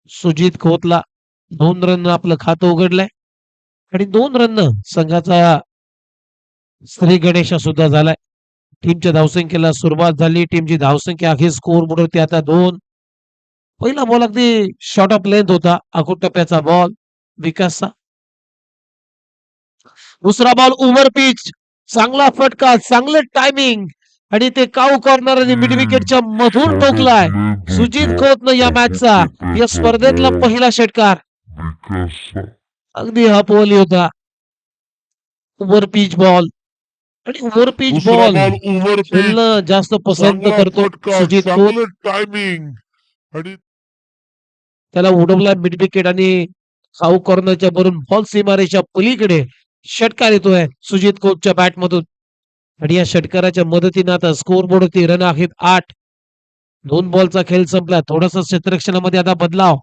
Sujit खोतला 2 run आपलं खातं उघडलंय आणि 2 रन संघाचा श्री गणेशा सुद्धा झालाय. टीमच्या धावसंख्येला सुरुवात झाली. टीमची धावसंख्या अखेर स्कोर बोर्ड होती आता 2. पहिला बॉल अगदी शॉर्ट ऑफ लेंथ होता. आखूड टप्प्याचा बॉल विकासचा. दुसरा बॉल ओव्हर पिच, चांगला फटका, चांगलं टायमिंग आणि ते काऊ कॉर्नर आणि मिड विकेटच्या मधून ठोकलाय सुजित खोतनं या मॅचचा, या स्पर्धेतला पहिला षटकार. अगदी अपवली होता. ओव्हर पिच बॉल आणि ओव्हर पिच बॉल खेळणं जास्त पसंत करतो सुजित खोत. टायमिंग आणि त्याला उडवला मिड विकेट आणि काऊ कॉर्नरच्या वरून बॉल सीमारेच्या पलीकडे षटकार येतोय सुजित खोतच्या बॅट मधून आणि या षटकाराच्या मदतीने आता स्कोर बोर्ड होती. रन आहेत 8. 2 बॉलचा खेळ संपला. थोडासा क्षेत्ररक्षणामध्ये आता बदलाव.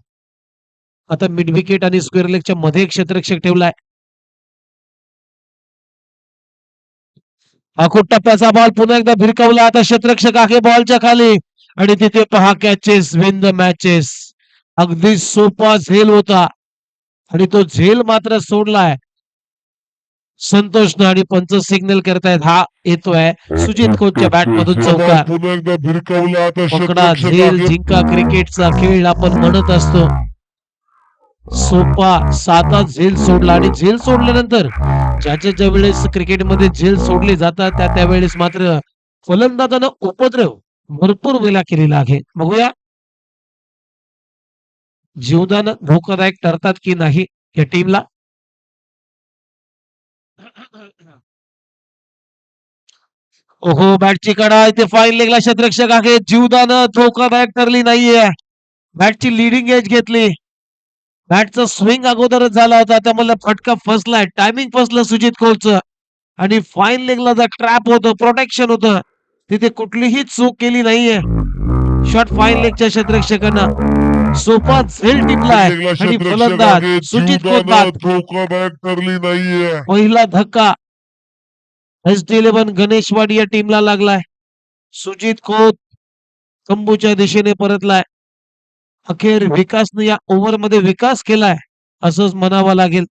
आता मिड विकेट आणि स्क्वेअर लेगच्या मध्ये एक क्षेत्ररक्षक ठेवलाय. आखूड टप्प्याचा बॉल पुन्हा एकदा भिरकावला. आता क्षेत्ररक्षक आहे बॉलच्या खाली आणि तिथे पहा कॅचेस विन द मॅचेस. अगदी सोपा झेल होता आणि तो झेल मात्र सोडलाय संतोषनं आणि पंच सिग्नल करतायत. हा येतोय सुजित खोतच्या बॅट मधून चौकार. पुन्हा एकदा भिरकावला. आता पकडा झेल जिंका क्रिकेटचा खेळ आपण म्हणत असतो. सोपा साधा झेल सोडला आणि झेल सोडल्यानंतर ज्या वेळेस क्रिकेटमध्ये झेल सोडले जातात त्यावेळेस मात्र फलंदाजानं उपद्रव भरपूर वेळा केलेला आहे. बघूया जीवदान धोकादायक ठरतात की नाही या टीमला. ओहो बॅटची कडा इथे फाईन लेगला क्षेत्ररक्षक आहे. जीवदान धोकादायक ठरली नाहीये. बॅटची लिडिंग एज घेतली. बॅटचा स्विंग अगोदरच झाला होता त्यामुळे फटका फसलाय. टायमिंग फसलं सुजित खोतचं आणि फाईन लेगला जर ट्रॅप होतं प्रोटेक्शन होतं तिथे कुठलीही चूक केली नाहीये. शॉट फाईन लेगच्या क्षेत्ररक्षकांना सोपा झेल टिपलाय आणि फलंदाज सुजित खोत बाद. धोकादायक ठरली नाहीये. पहिला धक्का SD11 गणेशवाडी या टीमला लागलाय. सुजित खोत तंबूच्या दिशेने परतलाय. अखेर विकासने या ओव्हर मध्ये विकास केलाय असंच म्हणावं लागेल.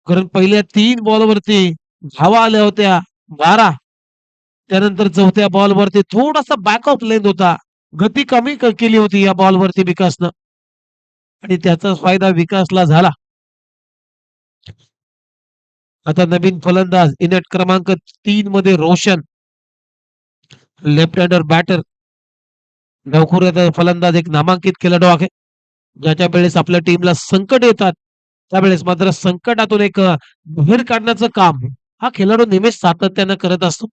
कारण पहिल्या 3 बॉलवरती धावा आल्या होत्या 12. त्यानंतर चौथ्या बॉलवरती थोडासा बॅक ऑफ लेंथ होता. गती कमी केली होती या बॉलवरती विकासनं आणि त्याचा फायदा विकासला झाला. आता नवीन फलंदाज इनेट क्रमांक 3 मध्ये रोशन, लेफ्ट हँडर बॅटर. डावखुऱ्याचा फलंदाज एक नामांकित खेळाडू आहे. ज्याच्या वेळेस आपल्या टीमला संकट येतात त्यावेळेस मात्र संकटातून एक बाहेर काढण्याचं काम हा खेळाडू नेहमीच सातत्यानं करत असतो.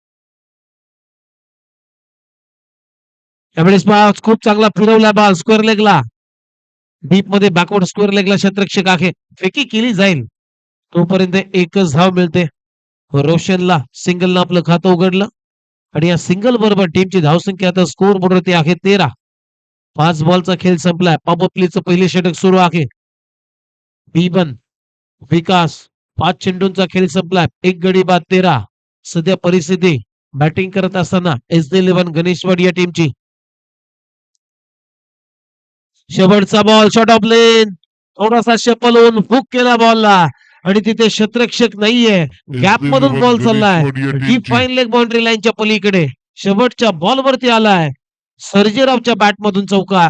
त्यावेळेस खूप चांगला फिरवला बॉल स्क्वेअर लेगला. डीप मध्ये बॅकवर्ड स्क्वेअर लेगला क्षेत्ररक्षक आहे. फेकी केली जाईल तोपर्यंत एकच धाव मिळते. रोशनला सिंगलनं आपलं खातं उघडलं आणि या सिंगल बरोबर टीमची धावसंख्या आता स्कोर बोर्डवरती आहे 13. 5 बॉलचा खेळ संपलाय. पॉपअपलीचं पहिले षटक सुरू आहे. B1 विकास 5 चेंडूंचा खेळ संपलाय. 1 गडी बाद 13. सध्या परिस्थिती बॅटिंग करत असताना SD11 गणेशवाडी या टीमची. शेवटचा बॉल शॉर्ट ऑफ लेन थोडासा शपल होऊन हुक केला बॉलला आणि तिथे क्षेत्ररक्षक नाहीये. गॅप मधून बॉल चाललाय. ही फाईन लेग बाउंड्री लाईनच्या पलीकडे शेवटच्या बॉलवरती आलाय. सर्जेरावच्या बॅट मधून चौकार.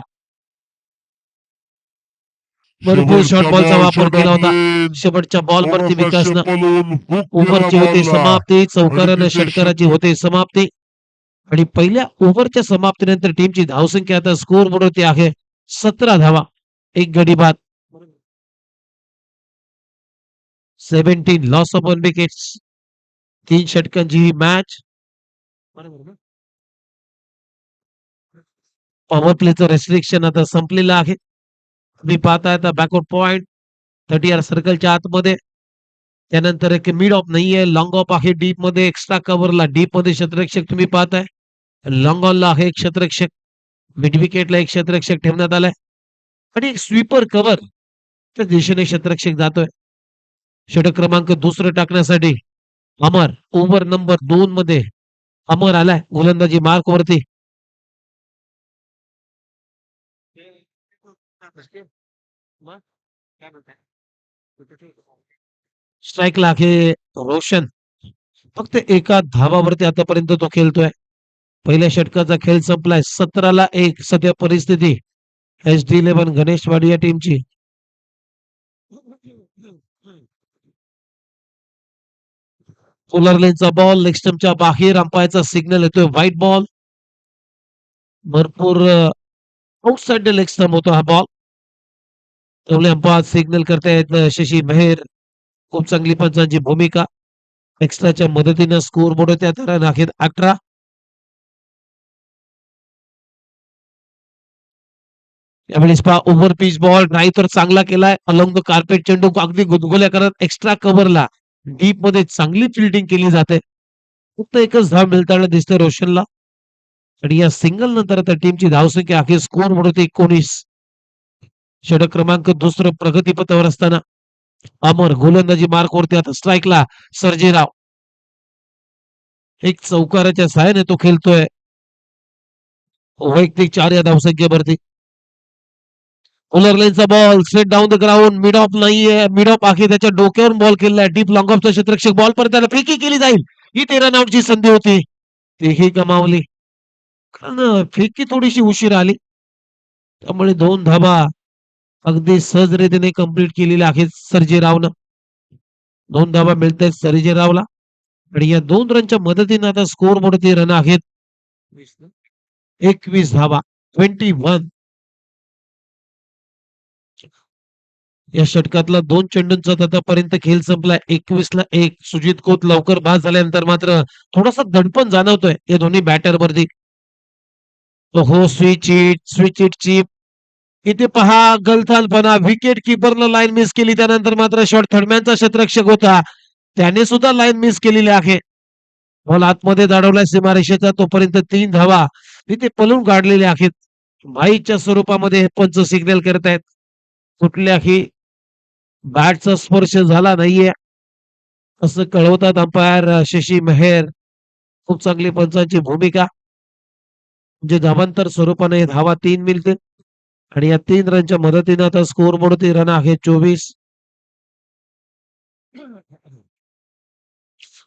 भरपूर शॉर्ट बॉलचा वापर केला होता. शेवटच्या बॉलवरती विकासनं ओव्हरची होते समाप्ती. चौकारानं षटकाराची होते समाप्ती आणि पहिल्या ओव्हरच्या समाप्तीनंतर टीमची धावसंख्या आता स्कोर बोर्डवरती आहे 17 धावा. 1 गडी बाद. 17 लॉस ऑफ 1 विकेट्स. 3 षटकांची ही मॅच. पॉवर प्लेचं रेस्ट्रिक्शन आता संपलेलं आहे. तुम्ही पाहताय आता बॅकवर्ड पॉइंट 30 सर्कलच्या आतमध्ये. त्यानंतर एक मिड ऑफ नाहीये. लॉंग ऑफ आहे डीप मध्ये. एक्स्ट्रा कव्हरला डीप मध्ये क्षेत्ररक्षक तुम्ही पाहताय. लॉंग ऑनला आहे एक क्षेत्ररक्षक. मिड विकेटला एक क्षेत्ररक्षक ठेवण्यात आलाय आणि एक स्वीपर कव्हर त्या दिशेने क्षेत्ररक्षक जातोय. षटक क्रमांक 2 टाकण्यासाठी अमर ओव्हर नंबर 2 मध्ये अमर आलाय गोलंदाजी मार्क वरती. स्ट्राईकला आहे रोशन. फक्त एका धावावरती आतापर्यंत तो खेळतोय. पहिल्या षटकाचा खेळ संपलाय. 17-1 सध्या परिस्थिती HD11 गणेशवाडी या टीमची. पोलर लेनचा बॉल लेग स्टंपच्या बाहेर अंपायरचा सिग्नल येतोय व्हाईट बॉल. भरपूर आउटसाइड लेग स्टंप होतो हा बॉल. त्यामुळे अंपायर सिग्नल करतायत शशी मेहर. खूप चांगली पंचांची भूमिका. एक्स्ट्राच्या मदतीनं स्कोर बोर्ड त्या दरान आहेत 18. यावेळेस पहा ओव्हर पिच बॉल नाही तर चांगला केलाय अलॉंग द कार्पेट. चेंडू अगदी गुदगुल्या करत एक्स्ट्रा कव्हरला डीप मध्ये चांगली फिल्डिंग केली जाते. फक्त एकच धाव मिळताना दिसते रोशनला. आणि या सिंगल नंतर आता टीमची धावसंख्या अखेर स्कोर होते 19. षटक क्रमांक दुसरं प्रगतीपथावर असताना अमर गोलंदाजी मार्क वरती. आता स्ट्राईकला सर्जेराव. एक चौकाराच्या सहाय्याने तो खेळतोय. वैयक्तिक 4 या धावसंख्येवरती. पोलर लेनचा ball straight down the ground. Mid off नाहीये. मिड ऑफ आहे त्याच्या डोक्यावर बॉल केलाय. डीप लॉंग ऑफचा क्षेत्ररक्षक बॉल परत त्याला फेकी केली जाईल. ही 13 रन संधी होती. तेही गमावली. कारण फेकी थोडीशी उशीर आली. त्यामुळे 2 धावा अगदी सहजरितीने कंप्लीट केलेल्या आहेत सर्जेरावनं. 2 धावा मिळत आहेत सर्जेरावला. आणि या 2 रनच्या मदतीने आता स्कोर बोर्डचे रन आहेत 21 धावा 21. या षटकातला 2 चेंडूंचा आतापर्यंत खेळ संपलाय. 21-1. सुजित खोत लवकर बाद झाल्यानंतर मात्र थोडासा दडपण जाणवतोय या दोन्ही बॅटर वरती. हो स्विच इट चीप. इथे पहा गलथानपणा. विकेट किपरला लाईन मिस केली. त्यानंतर मात्र शॉट थर्डमॅनचा क्षेत्ररक्षक होता त्याने सुद्धा लाईन मिस केलेली आहे. बॉल आतमध्ये दाडवलाय सीमारेषेचा. तोपर्यंत 3 धावा तिथे पळून काढलेल्या आहेत. भाईच्या स्वरूपामध्ये पंच सिग्नल करतायत. कुठल्याही बॅटचा स्पर्श झाला नाहीये असं कळवतात अंपायर शशी मेहर. खूप चांगली पंचांची भूमिका. म्हणजे धावांतर स्वरूपाने धावा 3 मिळतील. आणि या 3 रनच्या मदतीने आता स्कोर बोर्डवरती रन आहे 24.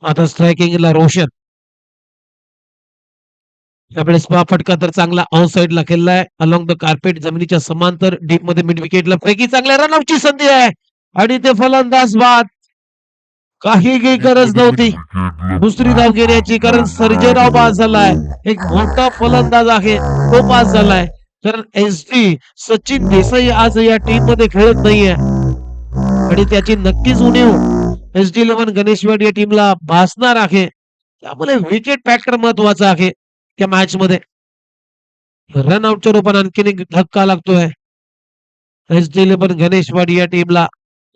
आता स्ट्रायकिंगला रोशन. त्यावेळेस पहा फटका तर चांगला ऑन साइडला खेळलाय. अलॉंग द कार्पेट जमिनीच्या समांतर डीप मध्ये मिड विकेटला फेकी. चांगल्या रनआउटची संधी आहे. आणि ते फलंदाज बाद. काही गरज नव्हती दुसरी धाव घेण्याची. कारण सर्जेराव बाद झालाय. एक मोठा फलंदाज आहे तो बाद झालाय. कारण SD सचिन देसाई आज या टीम मध्ये खेळत नाहीये. आणि त्याची नक्कीच उणीव HD11 गणेशवाडी या टीमला भासणार आहे. त्यामुळे विकेट पॅटर महत्वाचा आहे त्या मॅच मध्ये. रन आउटच्या रूपाने आणखीन एक धक्का लागतोय HD11 गणेशवाडी या टीमला.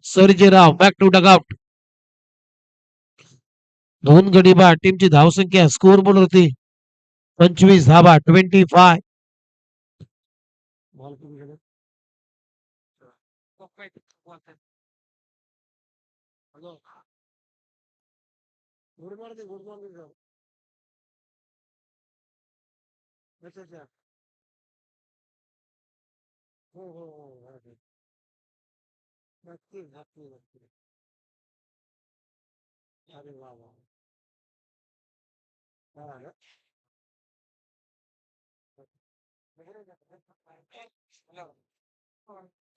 Sarjerao back to dugout. 2 गडी बाद. टीमची धावसंख्या स्कोर बोर्ड होती 25 धावा 25.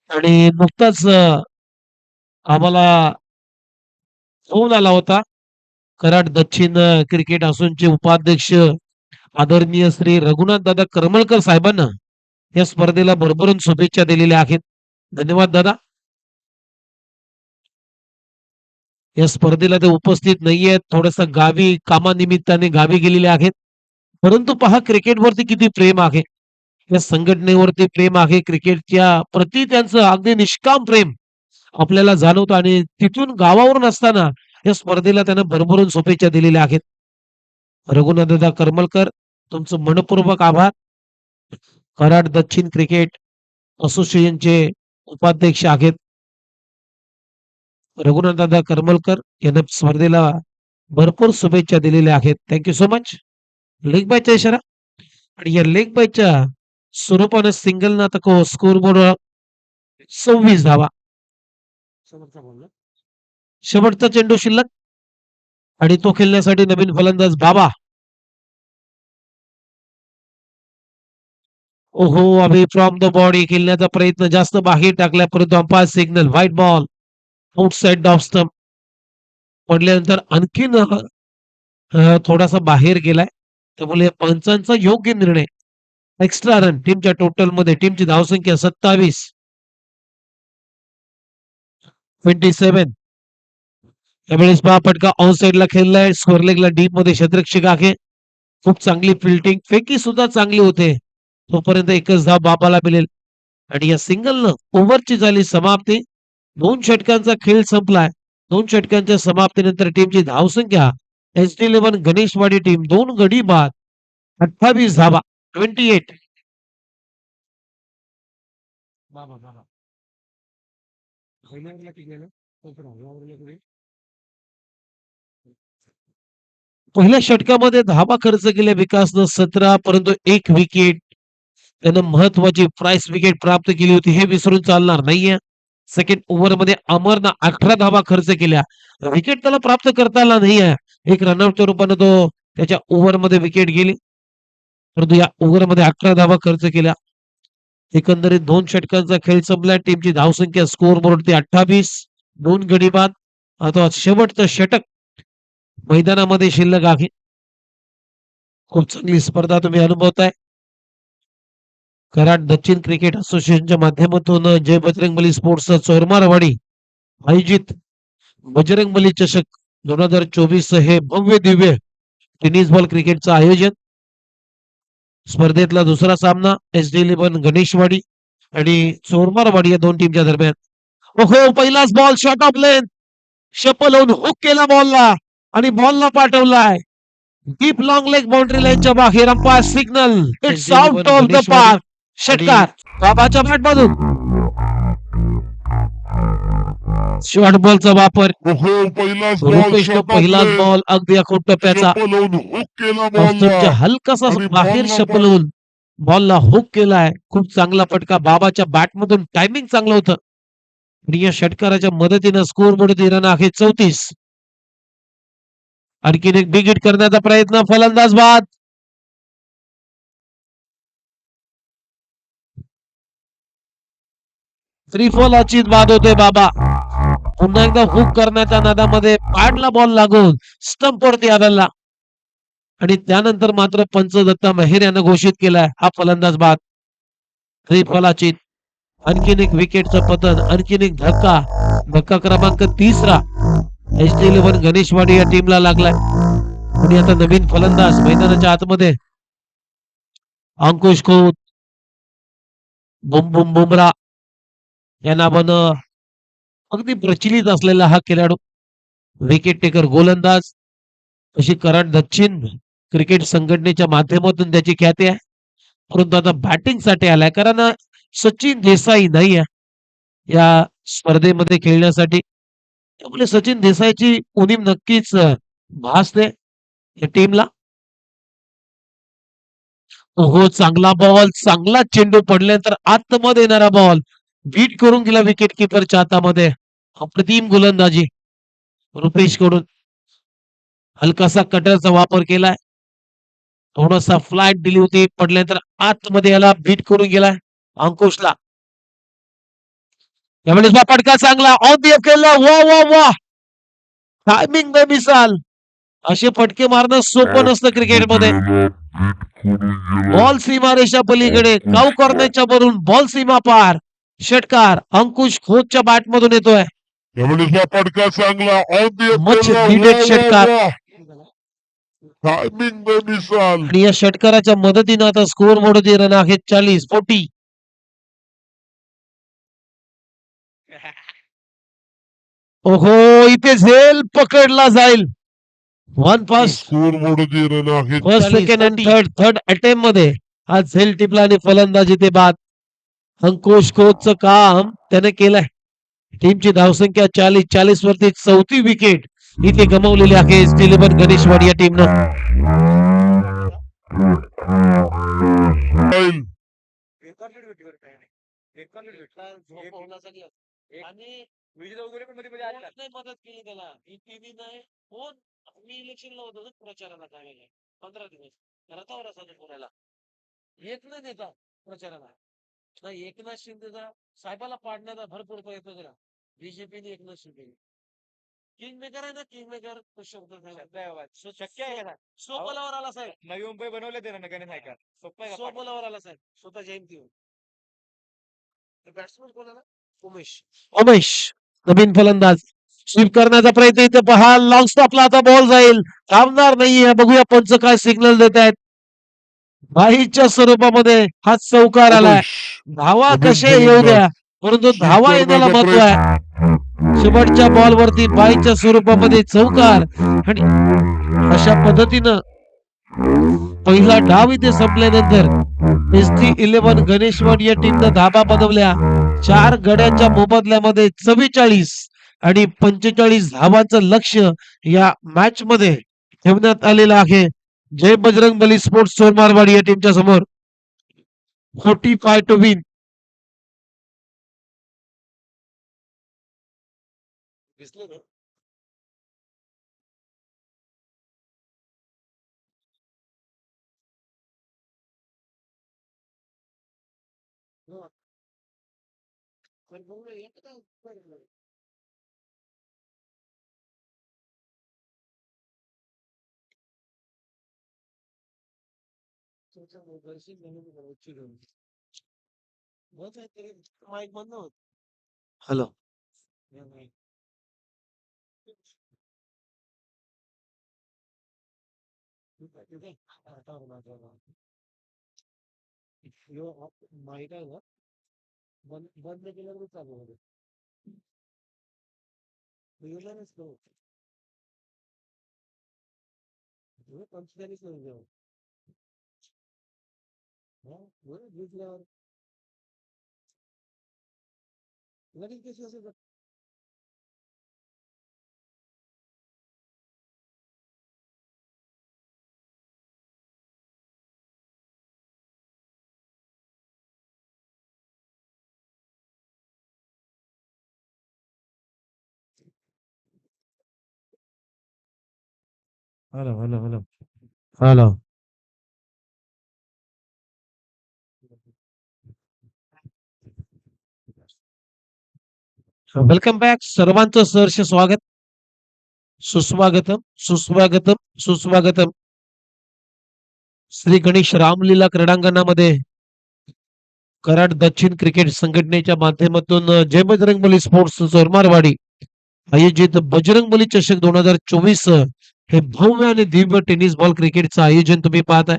आणि नुकताच आम्हाला फोन आला होता. कराड दक्षिण क्रिकेट असोसिएशनचे उपाध्यक्ष आदरणीय श्री रघुनाथ दादा करमळकर साहेबांना या स्पर्धेला भरभरून शुभेच्छा दिलेल्या आहेत. धन्यवाद दादा. या स्पर्धेला ते उपस्थित नाहीयेत. थोडस गावी कामानिमित्ताने गावी गेलेले आहेत. परंतु पहा क्रिकेटवरती किती प्रेम आहे. या संघटनेवरती प्रेम आहे. क्रिकेटच्या प्रति त्यांचं अगदी निष्काम प्रेम आपल्याला जाणवतं. आणि तिथून गावावरून असताना या स्पर्धेला त्यांना भरभरून शुभेच्छा दिलेल्या आहेत. रघुनाथदादा करमलकर तुमचं मनपूर्वक आभार. कराड दक्षिण क्रिकेट असोसिएशनचे उपाध्यक्ष आहेत रघुनाथदादा करमलकर यांना स्पर्धेला भरपूर शुभेच्छा दिलेल्या आहेत. Thank you so much. लेग बायचा इशारा. आणि या लेग बायच्या स्वरूपाने सिंगल ना तको स्कोर बोर्ड 26 धावा. शेवटचा चेंडू शिल्लक आणि तो खेळण्यासाठी नवीन फलंदाज बाबा. ओहो, अभि फ्रॉम द बॉडी खेळण्याचा प्रयत्न जास्त बाहेर टाकला, परंतु umpire signal white ball outside off stump. पडल्यानंतर आणखीन थोडासा बाहेर गेलाय, त्यामुळे पंचांचा योग्य निर्णय. एक्स्ट्रा रन टीमच्या टोटल मध्ये. टीमची धावसंख्या 27. 27. यावेळेस पहा फटका ऑन साइडला खेळलाय. स्कोर लेगला डीप मध्ये क्षेत्ररक्षक आहे. खूप चांगली फिल्डिंग, फेकी सुद्धा चांगली होते. तोपर्यंत एकच धाव बाबाला मिळेल आणि या सिंगलनं ओव्हरची झाली समाप्ती. 2 षटकांचा खेळ संपलाय. 2 षटकांच्या समाप्तीनंतर टीमची धावसंख्या SD11 गणेशवाडी टीम 2 गडी बाद 28 धावा 28. पहिल्या षटकामध्ये धावा खर्च केल्या विकासनं 17, परंतु 1 विकेट. त्यानं महत्वाची प्राइस विकेट प्राप्त केली होती, हे विसरून चालणार नाहीये. सेकंड ओव्हरमध्ये अमरनं 18 धावा खर्च केल्या. विकेट त्याला प्राप्त करता आला नाहीये. एक रनआउटच्या रूपाने तो त्याच्या ओव्हरमध्ये विकेट गेली, परंतु या ओव्हरमध्ये 18 धावा खर्च केल्या. एकंदरीत 2 षटकांचा खेळ संपला. टीमची धावसंख्या स्कोर बोर्डवरती 28, 2 गडी बाद. आता शेवटचं षटक मैदानामध्ये शिल्लक आहे. खूप चांगली स्पर्धा तुम्ही अनुभवताय. कराड दक्षिण क्रिकेट असोसिएशनच्या माध्यमातून जय बजरंगबली स्पोर्ट्स चोरमारवाडी आयोजित बजरंगबली चषक 2024 हे भव्य दिव्य टेनिस बॉल क्रिकेटचं आयोजन. स्पर्धेतला दुसरा सामना SD11 गणेशवाडी आणि चोरमारवाडी या 2 टीमच्या दरम्यान. ओहो, पहिलाच बॉल शॉर्ट ऑफ लेंथ, शपल होऊन हुक केला बॉलला आणि बॉलला पाठवलाय डीप लॉंग लेग बाउंड्री लाईनच्या बाहेर. Umpire signal, it's out of the park. षटकार बाबाच्या बॅटमधून शॉर्ट बॉलचा वापर. रुपेशनं पहिलाच बॉल अगदी अखूट टप्प्याचा हलकासा बाहेर शपल होऊन बॉलला हुक केलाय. खूप चांगला फटका बाबाच्या बॅटमधून. टायमिंग चांगलं होतं आणि या षटकाराच्या मदतीनं स्कोर बोर्ड रन आहे 34. आणखीन एक बिग हिट करण्याचा प्रयत्न, फलंदाज बाद. त्रिफोलाची बाद होते बाबा. पुन्हा एकदा हुक करण्याच्या नादामध्ये पॅडला बॉल लागून स्टंपवरती आदळला आणि त्यानंतर मात्र पंच दत्ता मेहर यानं घोषित केलाय हा फलंदाज बाद. त्रिफोलाची आणखीन एक विकेटचं पतन, आणखीन एक धक्का. धक्का क्रमांक 3रा SD11 गणेशवाडी या टीमला लागलाय आणि आता नवीन फलंदाज मैदानाच्या आतमध्ये अंकुश खोत, बुम बुम बुमरा या नावानं अगदी प्रचलित असलेला हा खेळाडू, विकेट टेकर गोलंदाज अशी कराड दक्षिण क्रिकेट संघटनेच्या माध्यमातून त्याची ख्याती आहे. परंतु आता बॅटिंग साठी आलाय, कारण सचिन देसाई नाही आहे या स्पर्धेमध्ये खेळण्यासाठी. त्यामुळे सचिन देसाईची उणीव नक्कीच भासते या टीमला. हो, चांगला बॉल, चांगला चेंडू पडल्यानंतर आतमध्ये येणारा बॉल बीट करून गेला विकेट किपरच्या हातामध्ये. अप्रतिम गोलंदाजी रुपेश कडून. हलकासा कटरचा वापर केलाय, थोडासा फ्लाइट दिली होती, पडल्यानंतर आतमध्ये याला बीट करून गेलाय अंकुशला. यावेळेस फटका चांगला ऑन दी केला. वा वा वा, टायमिंग न मिसाल. असे फटके मारणं सोपं नसतं क्रिकेटमध्ये. बॉल सीमारेषा पलीकडे, काऊ करण्याच्या वरून बॉल सीमा पार. षटकार अंकुश खोतच्या बॅट मधून येतोय. फटका चांगला मच नीडेड षटकार टायमिंग न मिसाल. आणि या षटकाराच्या मदतीनं आता स्कोर बोर्ड रन आहेत 40. ओहो, इथे झेल पकडला जाईल. 1 पास स्कोर बोर्ड रन आहे फर्स्ट, सेकंड आणि थर्ड अटेम्प्ट मध्ये हा झेल टिपला आणि फलंदाजी ते बाद. अंकुश खोतचं काम त्याने केलंय. टीमची धावसंख्या 40 वरती 4थी विकेट इथे गमावलेली आहे SD11 गणेशवाडी या टीमनं. आणि नाही मदत केली त्याला टीव्ही नाही कोण मी इलेक्शनला होतो ना प्रचाराला त्यावेळेला 15 दिवस रथावर असायचं पुण्याला एक नाही नेता प्रचाराला नाही एकनाथ शिंदेचा साहेबाला पाडण्याचा भरपूर प्रयत्न केला बीजेपीने एकनाथ शिंदे किंग मेकर आहे ना किंग मेकर तो शब्द शक्य आहे का सोबलावर आला साहेब नवी मुंबई बनवले ते ना गणेश नायकर सोपं आहे का पाठवणं? सोबलावर आला साहेब स्वतः जयंती बॅट्समन कोणाला उमेश नवीन फलंदाज स्वीप करण्याचा प्रयत्न इथे पहा लॉंग स्टॉपला आता बॉल जाईल थांबणार नाहीये बघूया पंच काय सिग्नल देत आहेत बाईच्या स्वरूपामध्ये हा चौकार आलाय उमेश. धावा नवीन कसे येऊ द्या परंतु धावा येण्याला करण्याचा महत्व आहे शेवटच्या बॉलवरती बाईच्या स्वरूपामध्ये चौकार आणि अशा पद्धतीनं पहिला डाव इथे संपल्यानंतर ST11 गणेशवाड या टीमनं धाबा बनवल्या 4 गड्यांच्या मोबदल्यामध्ये 44 आणि 45 धावांचं लक्ष या मॅच मध्ये ठेवण्यात आलेलं आहे जय बजरंग बली स्पोर्ट्स सोनमारवाडी या टीमच्या समोर 45 टू विन हॅलो माहित आहे ना बंद केल्यावर चालू होते पंचेचाळीस लगेच कशी असेल हॅलो वेलकम बॅक सर्वांचं सहर्ष स्वागत सुस्वागतम सुस्वागतम सुस्वागतम श्री गणेश रामलीला क्रीडांगणामध्ये कराड दक्षिण क्रिकेट संघटनेच्या माध्यमातून जय बजरंग बली स्पोर्ट्स चोरमारवाडी आयोजित बजरंग बली चषक 2024 हे भव्य आणि दिव्य टेनिस बॉल क्रिकेटचं आयोजन तुम्ही पाहताय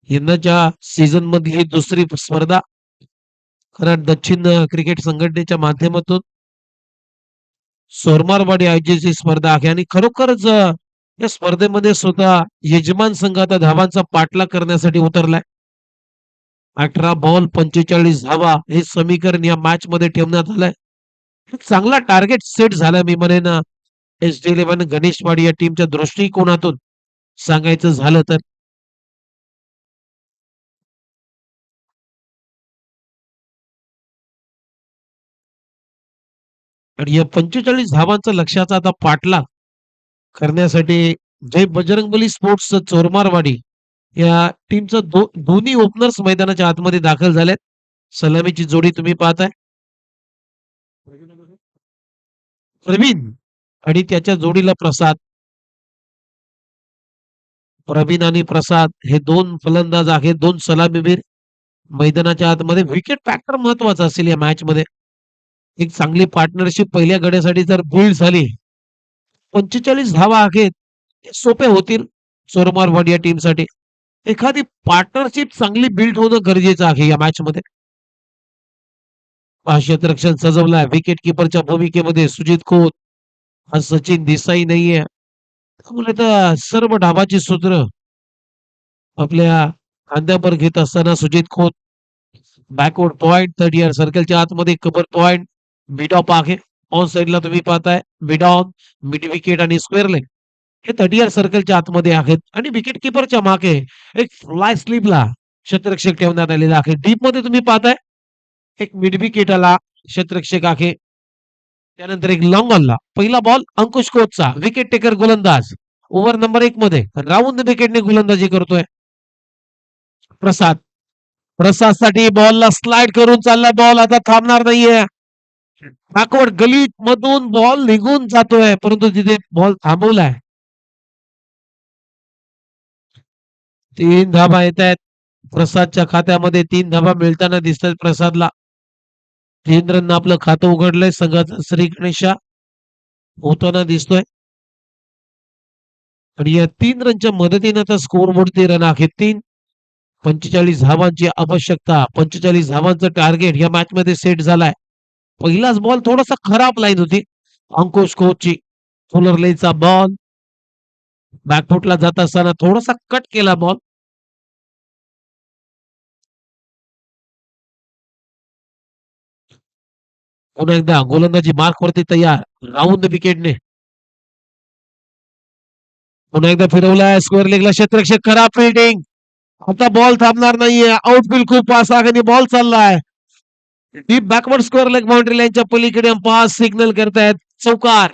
यंदाच्या सीझन मध्ये ही दुसरी स्पर्धा कराड दक्षिण क्रिकेट संघटनेच्या माध्यमातून सोरमारवाडी आयोजित ही स्पर्धा आहे आणि खरोखरच या स्पर्धेमध्ये स्वतः यजमान संघ आता धावांचा पाठलाग करण्यासाठी उतरलाय 18 बॉल 45 धावा हे समीकरण या मॅच मध्ये ठेवण्यात आलंय चांगला टार्गेट सेट झाला मी म्हणेन ST11 गणेशवाडी या टीमच्या दृष्टिकोनातून सांगायचं झालं तर आणि या 45 धावांचा लक्ष्याचा आता पाठलाग करण्यासाठी जय बजरंगबली स्पोर्ट्स चोरमारवाडी या टीमचं दोन्ही ओपनर्स मैदानाच्या आतमध्ये दाखल झालेत सलामीची जोडी तुम्ही पाहताय प्रवीण आणि त्याच्या जोडीला प्रसाद प्रवीण आणि प्रसाद हे दोन फलंदाज आहेत दोन सलामीवीर मैदानाच्या आतमध्ये विकेट फॅक्टर महत्वाचा असेल या मॅच मध्ये एक चांगली पार्टनरशिप पहिल्या गड्यासाठी जर बिल्ड झाली 45 धावा आहेत सोपे होतील चोरमारवाडी या टीमसाठी एखादी पार्टनरशिप चांगली बिल्ड होणं गरजेचं आहे या मॅच मध्ये क्षेत्ररक्षण सजवलाय विकेट किपरच्या भूमिकेमध्ये सुजित खोत हा सचिन देसाई नाहीये त्यामुळे तर सर्व डावाची सूत्र आपल्या खांद्यावर घेत असताना सुजित खोत बॅकवर्ड पॉइंट 30 सर्कलच्या आतमध्ये कव्हर पॉइंट मिड ऑफ आहे ऑन साइडला तुम्ही पाहताय मिड ऑन मिड विकेट आणि स्क्वेअर लेग हे 30 सर्कलच्या आतमध्ये आहेत आणि विकेट किपरच्या मागे एक फ्लाय स्लिपला क्षेत्ररक्षक ठेवण्यात आलेला आहे. डीप मध्ये तुम्ही पाहताय एक मिड विकेट आला क्षेत्ररक्षक आहे. त्यानंतर एक लॉंग ऑनला पहिला बॉल अंकुश कोचचा विकेट टेकर गोलंदाज ओव्हर नंबर 1 मध्ये राऊंड विकेटने गोलंदाजी करतोय प्रसाद. प्रसाद साठी बॉलला स्लाइड करून चालला बॉल आता थांबणार नाहीये. बॅकवर्ड गली मधून बॉल निघून जातोय परंतु तिथे बॉल थांबवलाय. 3 धाबा येत आहेत प्रसादच्या खात्यामध्ये. 3 धाबा मिळताना दिसतात प्रसादला. 3 रन आपलं खातं उघडलंय संघाचा श्री गणेशा होताना दिसतोय आणि या 3 रनच्या मदतीने आता स्कोर बोर्ड रन आहेत 3. 45 धावांची आवश्यकता. 45 धावांचं टार्गेट या मॅच मध्ये सेट झालाय. पहिलाच बॉल थोडासा खराब लाईन होती अंकुश कोचची. फुलर लेचा बॉल बॅकफुटला जात असताना थोडासा कट केला बॉल. पुन्हा एकदा गोलंदाजी मार्क वरती तयार राऊंड विकेटने. पुन्हा एकदा फिरवलाय स्क्वेअर लेगला क्षेत्ररक्षक खराब फिल्डिंग. आता बॉल थांबणार नाहीये. आउटफील्ड खूप पास आणि बॉल चाललाय deep backward square leg boundary लाईनच्या पलीकडे अंपायर सिग्नल करतायत चौकार.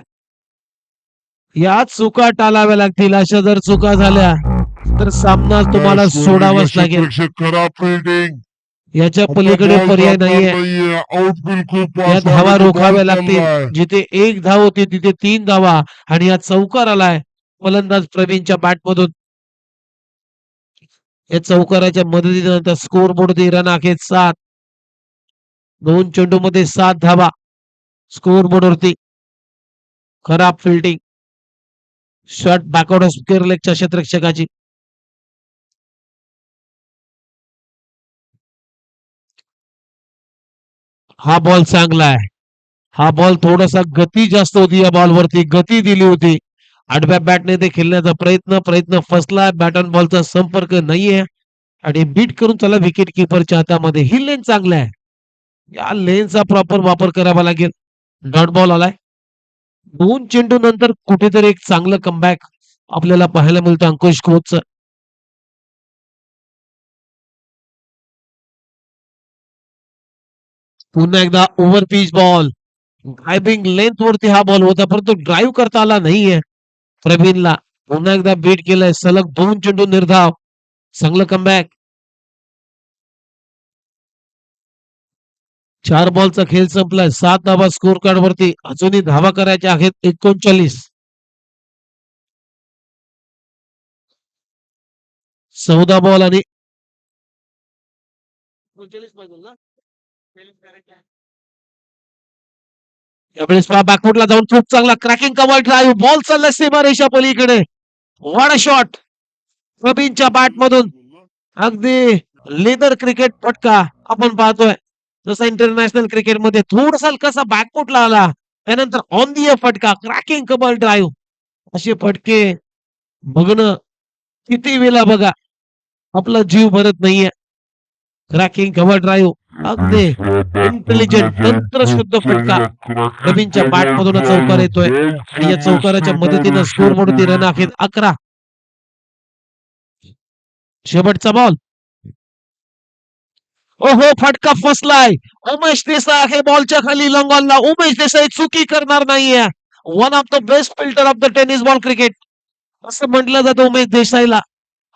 या चुका टाळाव्या लागतील. अशा जर चुका झाल्या तर सामना तुम्हाला सोडावाच लागेल. क्षेत्ररक्षक खराब फिल्डिंग. याच्या आता पलीकडे बॉल पर्याय थांबणार नाहीये. नाहीये. आउटफील्ड खूप या पास धावा आणि रोखाव्या बॉल लागतील. चाललाय. जिथे 1 धाव होती तिथे 3 धावा आणि या चौकार आलाय फलंदाज प्रवीणच्या बॅट मधून. या चौकाराच्या मदतीने स्कोर बोर्ड रन आहेत 7. 2 चेंडू मध्ये 7 धावा स्कोर बोर्ड वरती. खराब फिल्डिंग शॉट बॅकवर्ड स्क्वेअर लेगच्या क्षेत्ररक्षकाची. हा बॉल चांगला आहे. हा बॉल थोडासा गती जास्त होती या बॉलवरती. गती दिली होती. आडव्या बॅटने ते खेळण्याचा प्रयत्न फसला. बॅट ऑन बॉलचा संपर्क नाहीये आणि बीट करून त्याला विकेट किपरच्या हातामध्ये. ही लेन चांगली आहे. या लेनचा प्रॉपर वापर करावा लागेल. डॉट बॉल आलाय. 2 चेंडू नंतर कुठेतरी एक चांगलं कमबॅक आपल्याला पाहायला मिळतं अंकुश कोचचं. पुन्हा एकदा over pitch ball driving length वरती हा बॉल होता परंतु ड्राईव्ह करता आला नाहीये प्रवीणला. पुन्हा एकदा बीट केलंय. सलग 2 चेंडू निर्धाव. चांगलं कमबॅक. 4 बॉलचा खेळ संपलाय. 7 धावा स्कोर कार्ड वरती. अजूनही धावा करायच्या आहेत 39. 14 बॉल आणि यावेळेस बॅकफुटला जाऊन खूप चांगला क्रॅकिंग कव्हर ड्राईव्ह. बॉल चालला सीमारेषा पलीकडे. व्हॉट अ शॉट प्रवीणच्या बॅट मधून. अगदी लेदर क्रिकेट फटका आपण पाहतोय. जसा इंटरनॅशनल क्रिकेटमध्ये थोडासा कसा बॅकफुटला आला त्यानंतर ऑन दी फटका क्रॅकिंग कव्हर ड्राईव्ह. असे फटके बघणं किती वेळा बघा आपला जीव भरत नाहीये. क्रॅकिंग कव्हर ड्राईव्ह अगदी इंटेलिजंट तंत्रशुद्ध फटका प्रवीणच्या बॅट मधून चौकार येतोय आणि या चौकाराच्या मदतीने स्कोर बोर्ड रन आहेत 11. शेवटचा बॉल. ओहो फटका फसलाय. उमेश देसाई आहे बॉलच्या खाली लॉंगॉनला. उमेश देसाई चुकी करणार नाहीये. One of the best filter of the tennis ball cricket असं म्हटलं जातं उमेश देसाईला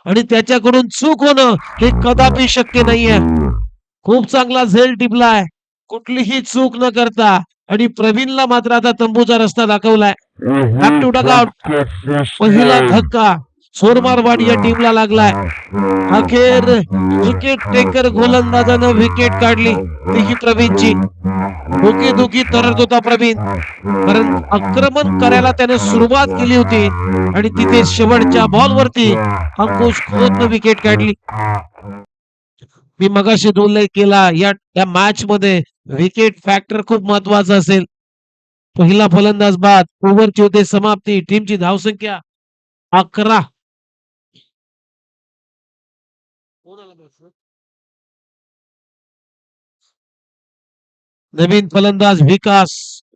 आणि त्याच्याकडून चूक होणं हे कदापि शक्य नाहीये. खूप चांगला झेल टिपलाय कुठलीही चूक न करता आणि प्रवीणला मात्र आता तंबूचा रस्ता दाखवलाय. Back to dugout. पहिला धक्का सोरमारवाडी या टीमला लागलाय. अखेर विकेट टेकर गोलंदाजानं विकेट काढली तीही प्रवीणची. डोकेदुखी तरत होता प्रवीण कारण आक्रमण करायला त्याने सुरुवात केली होती आणि तिथे शेवटच्या बॉलवरती अंकुश खोतनं विकेट काढली. मी मगाशी उल्लेख केला या मॅच मध्ये विकेट फॅक्टर खूप महत्वाचा असेल. पहिला फलंदाज बाद. ओव्हरची होते समाप्ती. टीमची धावसंख्या 11. नवीन फलंदाज विकास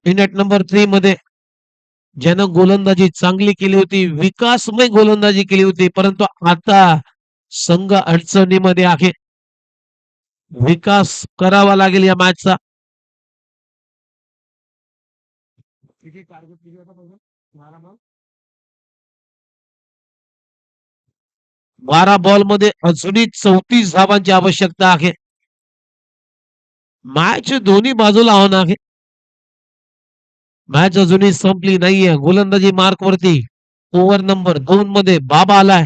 मिनिट नंबर 3 मध्ये ज्यानं गोलंदाजी चांगली केली होती. विकासमय गोलंदाजी केली होती परंतु आता संघ अडचणीमध्ये आहे. विकास करावा लागेल या मॅचचा. 12 बॉल मध्ये अजूनही 34 धावांची आवश्यकता आहे. मॅच दोन्ही बाजूला ऑन आहे. मॅच अजूनही संपली नाहीये. गोलंदाजी मार्क वरती ओव्हर नंबर 2 मध्ये बाबा आलाय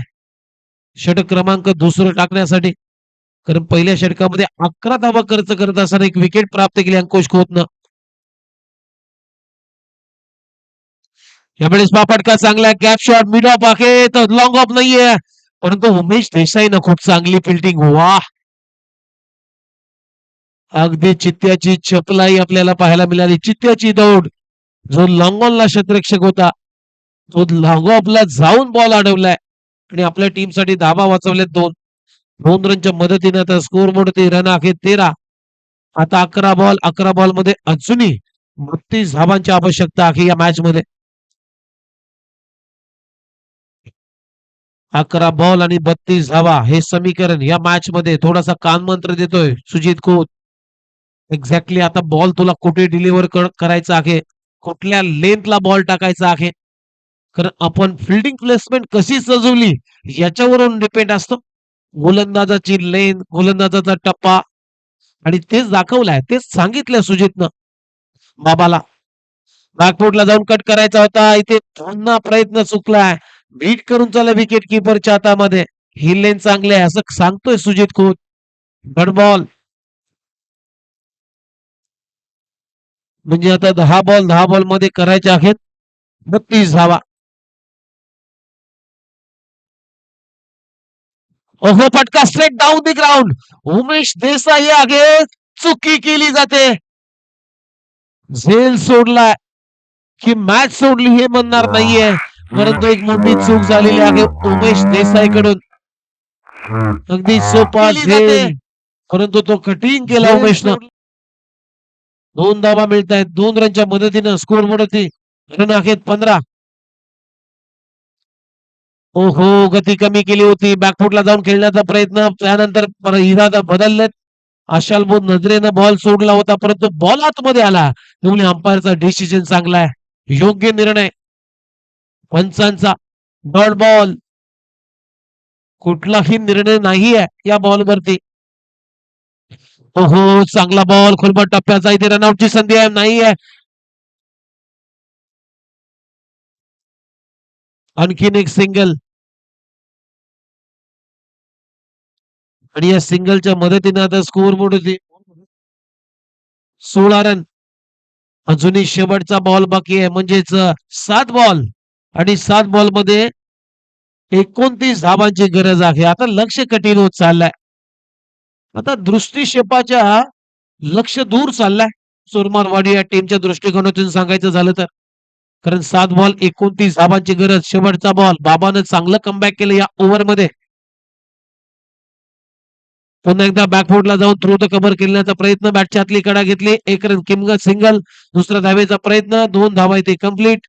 षटक क्रमांक दुसरं टाकण्यासाठी. कारण पहिल्या षटकामध्ये 11 धावा खर्च करत असताना एक विकेट प्राप्त केली अंकुश खोतनं. यावेळेस फटका चांगला गॅप शॉट मिड ऑफ आहे तर लॉंग ऑफ नाहीये. परंतु उमेश देसाईनं खूप चांगली फिल्डिंग. वाह, अगदी चित्त्याची चपलाई आपल्याला पाहायला मिळाली. चित्त्याची दौड. जो लॉंग ऑनला क्षेत्ररक्षक होता तो लॉंग ऑफला जाऊन बॉल अडवलाय आणि आपल्या टीमसाठी धाबा वाचवले. 2 रनच्या मदतीने आता स्कोर मोडते. रन आहे 13. आता 11 बॉल मध्ये अजूनही 32 धावांची आवश्यकता आहे या मॅच मध्ये. 11 बॉल आणि 32 धावा हे समीकरण या मॅच मध्ये थोडासा कानमंत्र देतोय सुजित खोत. एक्झॅक्टली आता बॉल तुला कुठे डिलिव्हर करायचा आहे, कुठल्या लेंथला बॉल टाकायचा आहे. कारण आपण फिल्डिंग प्लेसमेंट कशी सजवली याच्यावरून डिपेंड असतो. गोलंदाजाची लेंथ, गोलंदाजाचा टप्पा आणि तेच दाखवलाय, तेच सांगितलंय सुजितनं बाबाला. बॅकफुटला जाऊन कट करायचा होता. इथे पुन्हा प्रयत्न चुकलाय. बीट करून चला विकेट किपरच्या हातामध्ये. ही लेन चांगली आहे असं सांगतोय सुजित खोत. डॉट बॉल म्हणजे आता 10 बॉल मध्ये करायचे आहेत 32 धावा. ओहो, फटका straight down the ground. Umesh Desai आगे चुकी केली जाते. झेल सोडलाय की मॅच सोडली हे म्हणणार नाहीये, परंतु एक मोठी चूक झालेली आहे उमेश देसाई कडून. अगदी सोपा झेल, परंतु तो कठीण केला उमेशनं. 2 धावा मिळत आहेत. 2 रनच्या मदतीनं स्कोर मोडती. रन आहेत 15. ओहो, गती कमी केली होती. बॅकफुटला जाऊन खेळण्याचा प्रयत्न, त्यानंतर इरादा बदललेत. आशालबोध नजरेनं बॉल सोडला होता परंतु बॉल आतमध्ये आला. त्यामुळे अंपायरचा डिसिजन चांगला आहे. योग्य निर्णय पंचांचा. Dot ball. कुठलाही निर्णय नाही आहे या बॉलवरती. ओहो, चांगला बॉल खोलबट टप्प्याचा. इथे रनआउटची संधी आहे, नाही आहे. आणखीन एक सिंगल आणि या सिंगलच्या मदतीने आता स्कोर बोर्ड होती 16 रन. अजूनही शेवटचा बॉल बाकी आहे म्हणजेच 7 बॉल आणि 7 बॉल मध्ये 29 धावांची गरज आहे. आता लक्ष कठीण होत चाललंय. आता दृष्टिक्षेपाच्या लक्ष दूर चाललाय सोरमारवाडी या टीमच्या दृष्टिकोनातून सांगायचं झालं तर. कारण 7 बॉल 29 धावांची गरज. शेवटचा बॉल. बाबानं चांगलं कमबॅक केलं या ओव्हर मध्ये. पुन्हा एकदा बॅकफुटला जाऊन थ्रू द कव्हर केल्याचा प्रयत्न. बॅटच्या आतली कडा घेतली. 1 रन किंमत सिंगल. दुसरा धावेचा प्रयत्न. 2 धावा इथे कंप्लीट.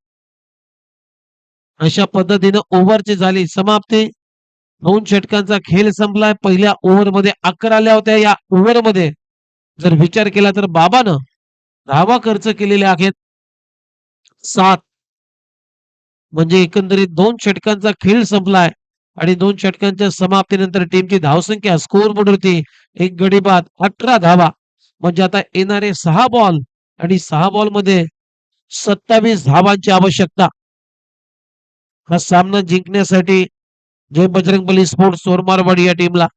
अशा पद्धतीनं ओव्हरची झाली समाप्ती. 2 षटकांचा खेळ संपलाय. पहिल्या ओव्हर मध्ये 11 आल्या होत्या. या ओव्हर मध्ये जर विचार केला तर बाबानं धावा खर्च केलेल्या आहेत 7. म्हणजे एकंदरीत 2 षटकांचा खेळ संपलाय आणि 2 षटकांच्या समाप्तीनंतर टीमची धावसंख्या स्कोर बोर्डवरती एक गडी बाद 18 धावा. म्हणजे आता येणारे 6 बॉल आणि 6 बॉल मध्ये 27 धावांची आवश्यकता. हा सामना जिंकण्यासाठी जय बजरंगबली स्पोर्ट्स सोरमारवाडी या टीमला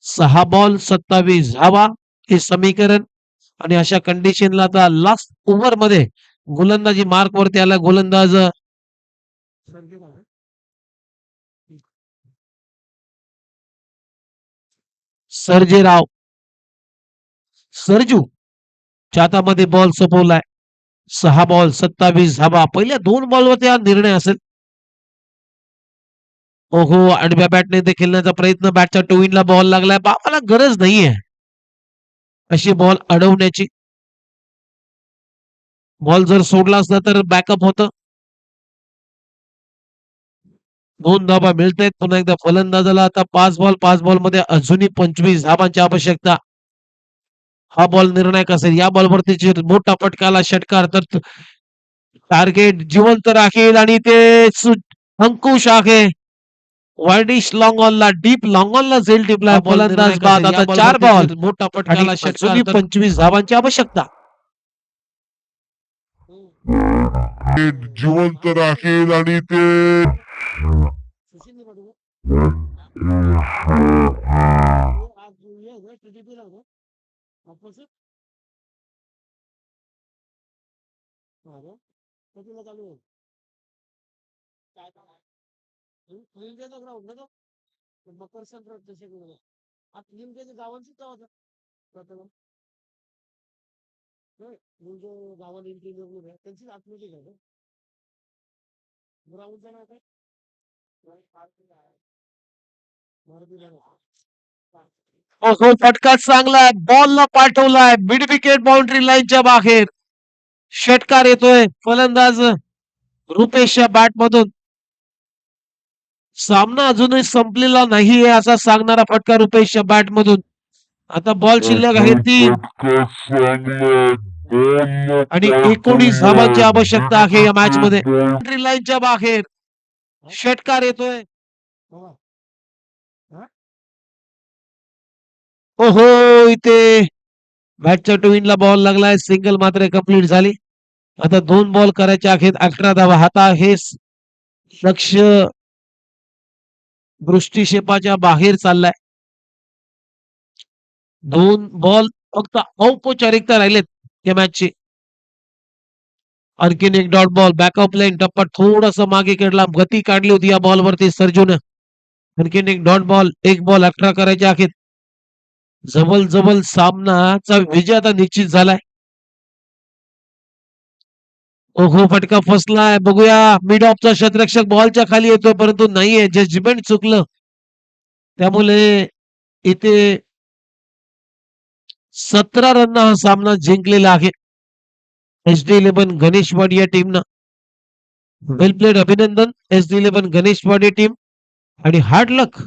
6 बॉल 27 धावा हे समीकरण. आणि अशा कंडिशनला आता लास्ट ओव्हर मध्ये गोलंदाजी मार्क वरती आला. गोलंदाज सर्जेराव सरजू हातामध्ये बॉल सोपवलाय. 6 बॉल 27 धावा. पहिल्या 2 बॉलवरती हा निर्णय असेल. ओहो, आडव्या बॅटने ते खेळण्याचा प्रयत्न. बॅटच्या टोईनला बॉल लागलाय. बाबाला गरज नाहीये अशी बॉल अडवण्याची. बॉल जर सोडला असता तर बॅकअप होतं. 2 धावा मिळत आहेत. पुन्हा एकदा फलंदाजाला आता 5 बॉल मध्ये अजूनही 25 धावांची आवश्यकता. हा बॉल निर्णायक असेल. या बॉलवरती जे मोठा फटकाला षटकार तर टार्गेट जिवंत राखेल आणि ते अंकुश आहे. वाईडिश लॉंग ऑनला डीप लॉंग ऑनला झेल टिपलाय फलंदाज बाद. आता 4 बॉल मोठा आणि फटकाला षटकार अजूनही 25 धावांची आवश्यकता. ते जिवंत राखेल आणि ते हो फटका चांगलाय. बॉलला पाठवलाय मिड विकेट बाउंड्री लाईनच्या बाहेर. षटकार येतोय फलंदाज रुपेशच्या बॅट मधून. सामना अजूनही संपलेला नाहीये असा सांगणारा फटका रुपेशच्या बॅट मधून. आता बॉल शिल्लक आहे 3 फटका चांगला बॉलला आणि 19 धावांची आवश्यकता आहे या मॅच मध्ये. बाउंड्री लाईनच्या बाहेर षटकार येतोय. ओहो इथे बॅटच्या टोईनला बॉल लागलाय. सिंगल मात्र कंप्लीट झाली. आता 2 बॉल करायचे आहेत. 11 धावा. आता हे लक्ष दृष्टिक्षेपाच्या बाहेर चाललाय. 2 बॉल फक्त औपचारिकता राहिलेत या मॅचची. आणखीन एक डॉट बॉल. बॅकअप लाईन टप्पा थोडस मागे केला. गती काढली होती या बॉलवरती सर्जून. आणखीन एक डॉट बॉल. 1 बॉल 18 करायचे आहेत. जबल सामनाचा विजय आता निश्चित झालाय. ओहो फटका फसलाय. बघूया मिड ऑफचा क्षेत्ररक्षक बॉलच्या खाली येतोय परंतु नाहीये. जजमेंट चुकलं त्यामुळे इथे 17 रन हा सामना जिंकलेला आहे SD11 गणेशवाडी या टीमनं. वेल प्लेड. अभिनंदन SD11 गणेशवाडी टीम आणि हार्ड लक